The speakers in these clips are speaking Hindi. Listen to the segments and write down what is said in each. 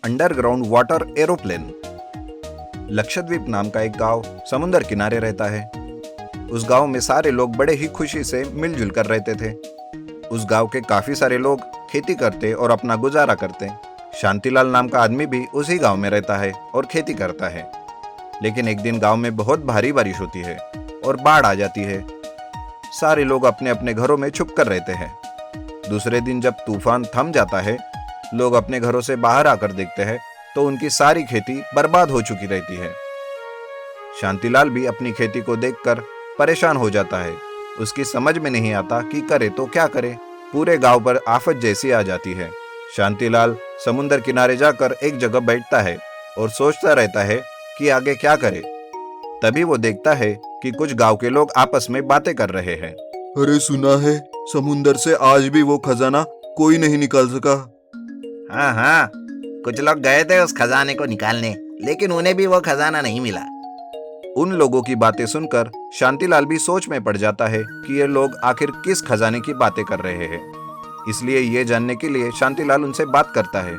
Underground water aeroplane. लक्षद्वीप नाम का एक गांव समुद्र किनारे रहता है। उस गांव में सारे लोग बड़े ही खुशी से मिलजुल कर रहते थे। उस गांव के काफी सारे लोग खेती करते और अपना गुजारा करते। शांतिलाल नाम का आदमी भी उसी गांव में रहता है और खेती करता है। लेकिन एक दिन गांव में बहुत भारी बारिश होती है और बाढ़ आ जाती है। सारे लोग अपने अपने घरों में छुप कर रहते हैं। दूसरे दिन जब तूफान थम जाता है, लोग अपने घरों से बाहर आकर देखते हैं तो उनकी सारी खेती बर्बाद हो चुकी रहती है। शांतिलाल भी अपनी खेती को देखकर परेशान हो जाता है। उसकी समझ में नहीं आता कि करे तो क्या करे। पूरे गांव पर आफत जैसी आ जाती है। शांतिलाल समुद्र किनारे जाकर एक जगह बैठता है और सोचता रहता है कि आगे क्या करे। तभी वो देखता है कि कुछ गांव के लोग आपस में बातें कर रहे हैं। अरे सुना है, समुंदर से आज भी वो खजाना कोई नहीं निकाल सका। हाँ हाँ, कुछ लोग गए थे उस खजाने को निकालने, लेकिन उन्हें भी वो खजाना नहीं मिला। उन लोगों की बातें सुनकर शांतिलाल भी सोच में पड़ जाता है कि ये लोग आखिर किस खजाने की बातें कर रहे हैं। इसलिए ये जानने के लिए शांतिलाल उनसे बात करता है।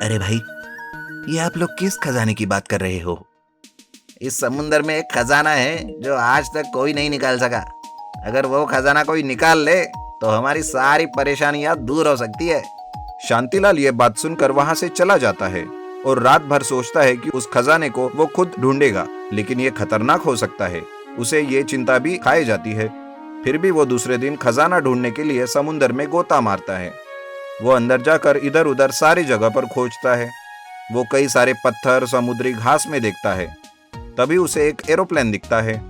अरे भाई, ये आप लोग किस खजाने की बात कर रहे हो? इस समुंदर में एक खजाना है जो आज तक कोई नहीं निकाल सका। अगर वो खजाना कोई निकाल ले तो हमारी सारी परेशानियां दूर हो सकती है। शांतिलाल ये बात सुनकर वहां से चला जाता है और रात भर सोचता है कि उस खजाने को वो खुद ढूंढेगा, लेकिन ये खतरनाक हो सकता है। उसे ये चिंता भी खाए जाती है। फिर भी वो दूसरे दिन खजाना ढूंढने के लिए समुद्र में गोता मारता है। वो अंदर जाकर इधर उधर सारी जगह पर खोजता है। वो कई सारे पत्थर, समुद्री घास में देखता है। तभी उसे एक एरोप्लेन दिखता है।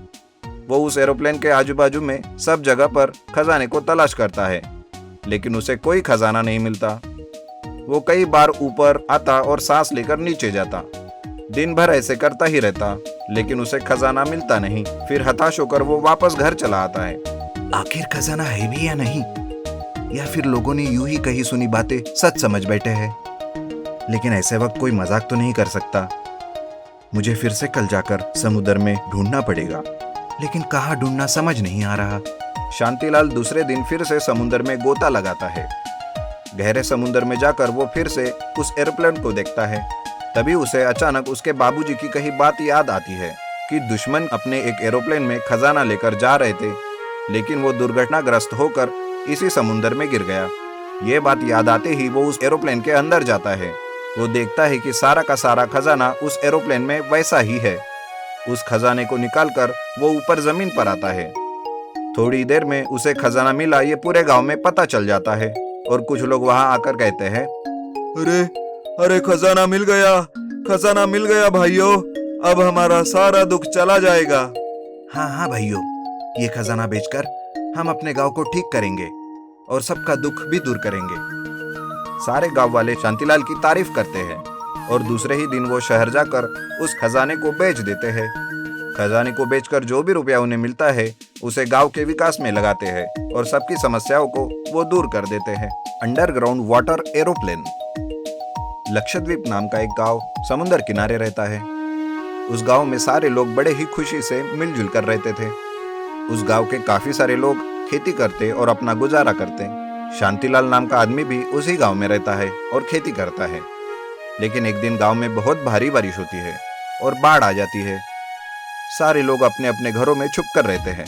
वो उस एरोप्लेन के आजू बाजू में सब जगह पर खजाने को तलाश करता है, लेकिन उसे कोई खजाना नहीं मिलता। वो कई बार ऊपर आता और सांस लेकर नीचे जाता। दिन भर ऐसे करता ही रहता, लेकिन उसे खजाना मिलता नहीं। फिर हताश होकर वो वापस घर चला आता है। आखिर खजाना है भी या नहीं, या फिर लोगों ने यूं ही कही सुनी बातें सच समझ बैठे हैं। लेकिन ऐसे वक्त कोई मजाक तो नहीं कर सकता। मुझे फिर से कल जाकर समुद्र में ढूंढना पड़ेगा, लेकिन कहाँ ढूंढना समझ नहीं आ रहा। शांतिलाल दूसरे दिन फिर से समुद्र में गोता लगाता है। गहरे समुद्र में जाकर वो फिर से उस एरोप्लेन को देखता है। तभी उसे अचानक उसके बाबूजी की कही बात याद आती है कि दुश्मन अपने एक एरोप्लेन में खजाना लेकर जा रहे थे, लेकिन वो दुर्घटनाग्रस्त होकर इसी समुद्र में गिर गया। ये बात याद आते ही वो उस एरोप्लेन के अंदर जाता है। वो देखता है कि सारा का सारा खजाना उस एरोप्लेन में वैसा ही है। उस खजाने को निकालकर वो ऊपर जमीन पर आता है। थोड़ी देर में उसे खजाना मिला ये पूरे गांव में पता चल जाता है और कुछ लोग वहां आकर कहते हैं, अरे अरे खजाना मिल गया, खजाना मिल गया भाइयों, अब हमारा सारा दुख चला जाएगा। हाँ हाँ भाइयों, ये खजाना बेचकर हम अपने गांव को ठीक करेंगे और सबका दुख भी दूर करेंगे। सारे गांव वाले शांतिलाल की तारीफ करते हैं और दूसरे ही दिन वो शहर जाकर उस खजाने को बेच देते हैं। खजाने को बेचकर जो भी रुपया उन्हें मिलता है उसे गांव के विकास में लगाते हैं और सबकी समस्याओं को वो दूर कर देते हैं। Underground water aeroplane. लक्षद्वीप नाम का एक गांव समुद्र किनारे रहता है। उस गांव में सारे लोग बड़े ही खुशी से मिलजुल कर रहते थे। उस गांव के काफी सारे लोग खेती करते और अपना गुजारा करते। शांतिलाल नाम का आदमी भी उसी गांव में रहता है और खेती करता है। लेकिन एक दिन गांव में बहुत भारी बारिश होती है और बाढ़ आ जाती है। सारे लोग अपने अपने घरों में छुप कर रहते हैं।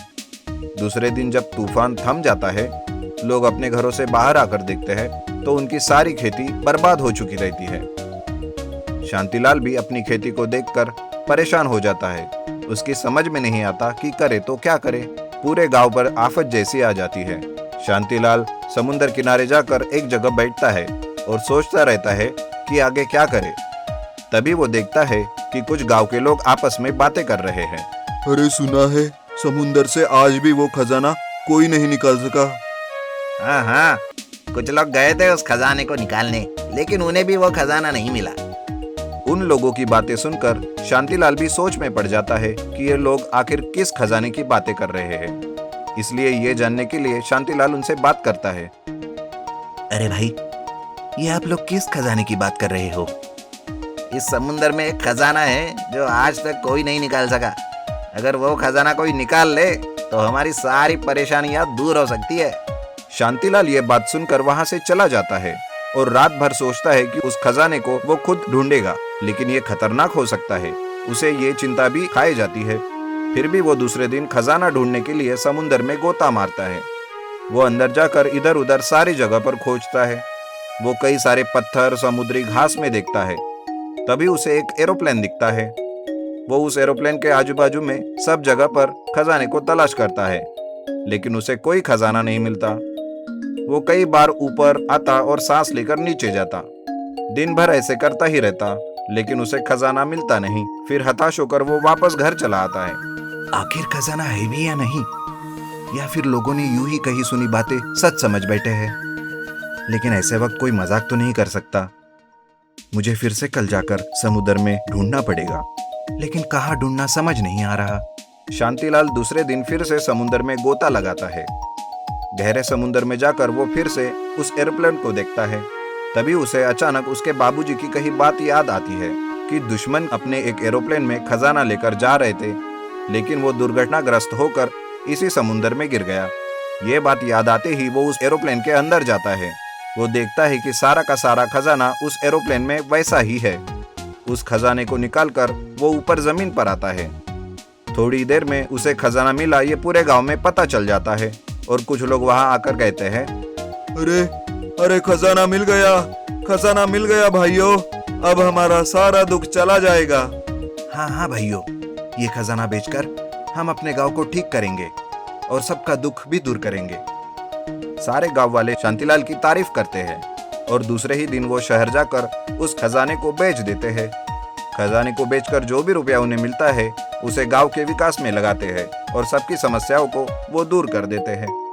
दूसरे दिन जब तूफान थम जाता है, लोग अपने घरों से बाहर आकर देखते हैं तो उनकी सारी खेती बर्बाद हो चुकी रहती है। शांतिलाल भी अपनी खेती को देखकर परेशान हो जाता है। उसकी समझ में नहीं आता कि करे तो क्या करे। पूरे गांव पर आफत जैसी आ जाती है। शांतिलाल समुद्र किनारे जाकर एक जगह बैठता है और सोचता रहता है कि आगे क्या करे। तभी वो देखता है कि कुछ गांव के लोग आपस में बातें कर रहे हैं। अरे सुना है, समुंदर से आज भी वो खजाना कोई नहीं निकाल सका। हाँ हाँ, कुछ लोग गए थे उस खजाने को निकालने, लेकिन उन्हें भी वो खजाना नहीं मिला। उन लोगों की बातें सुनकर शांतिलाल भी सोच में पड़ जाता है कि ये लोग आखिर किस खजाने की बातें कर रहे हैं। इसलिए ये जानने के लिए शांतिलाल उनसे बात करता है। अरे भाई, ये आप लोग किस खजाने की बात कर रहे हो? इस समुंदर में एक खजाना है जो आज तक कोई नहीं निकाल सका। अगर वो खजाना कोई निकाल ले तो हमारी सारी परेशानियां दूर हो सकती है। शांतिलाल ये बात सुनकर वहां से चला जाता है और रात भर सोचता है कि उस खजाने को वो खुद ढूंढेगा, लेकिन ये खतरनाक हो सकता है। उसे ये चिंता भी खाई जाती है। फिर भी वो दूसरे दिन खजाना ढूंढने के लिए समुद्र में गोता मारता है। वो अंदर जाकर इधर उधर सारी जगह पर खोजता है। वो कई सारे पत्थर, समुद्री घास में देखता है। तभी उसे एक एरोप्लेन दिखता है। वो उस एरोप्लेन के आजू बाजू में सब जगह पर खजाने को तलाश करता है, लेकिन उसे कोई खजाना नहीं मिलता। वो कई बार ऊपर आता और सांस लेकर नीचे जाता। दिन भर ऐसे करता ही रहता, लेकिन उसे खजाना मिलता नहीं। फिर हताश होकर वो वापस घर चला आता है। आखिर खजाना है भी या नहीं, या फिर लोगों ने यूं ही कही सुनी बातें सच समझ बैठे हैं। लेकिन ऐसे वक्त कोई मजाक तो नहीं कर सकता। मुझे फिर से कल जाकर समुद्र में ढूंढना पड़ेगा, लेकिन कहाँ ढूंढना समझ नहीं आ रहा। शांतिलाल दूसरे दिन फिर से समुद्र में गोता लगाता है। गहरे समुद्र में जाकर वो फिर से उस एरोप्लेन को देखता है। तभी उसे अचानक उसके बाबूजी की कही बात याद आती है कि दुश्मन अपने एक एरोप्लेन में खजाना लेकर जा रहे थे, लेकिन वो दुर्घटनाग्रस्त होकर इसी समुद्र में गिर गया। ये बात याद आते ही वो उस एरोप्लेन के अंदर जाता है। वो देखता है कि सारा का सारा खजाना उस एरोप्लेन में वैसा ही है। उस खजाने को निकालकर वो ऊपर जमीन पर आता है। थोड़ी देर में उसे खजाना मिला ये पूरे गांव में पता चल जाता है और कुछ लोग वहां आकर कहते हैं, अरे अरे खजाना मिल गया, खजाना मिल गया भाइयों, अब हमारा सारा दुख चला जाएगा। हाँ हाँ भाइयों, ये खजाना बेचकर हम अपने गांव को ठीक करेंगे और सबका दुख भी दूर करेंगे। सारे गांव वाले शांतिलाल की तारीफ करते हैं और दूसरे ही दिन वो शहर जाकर उस खजाने को बेच देते हैं। खजाने को बेचकर जो भी रुपया उन्हें मिलता है उसे गांव के विकास में लगाते हैं और सबकी समस्याओं को वो दूर कर देते हैं।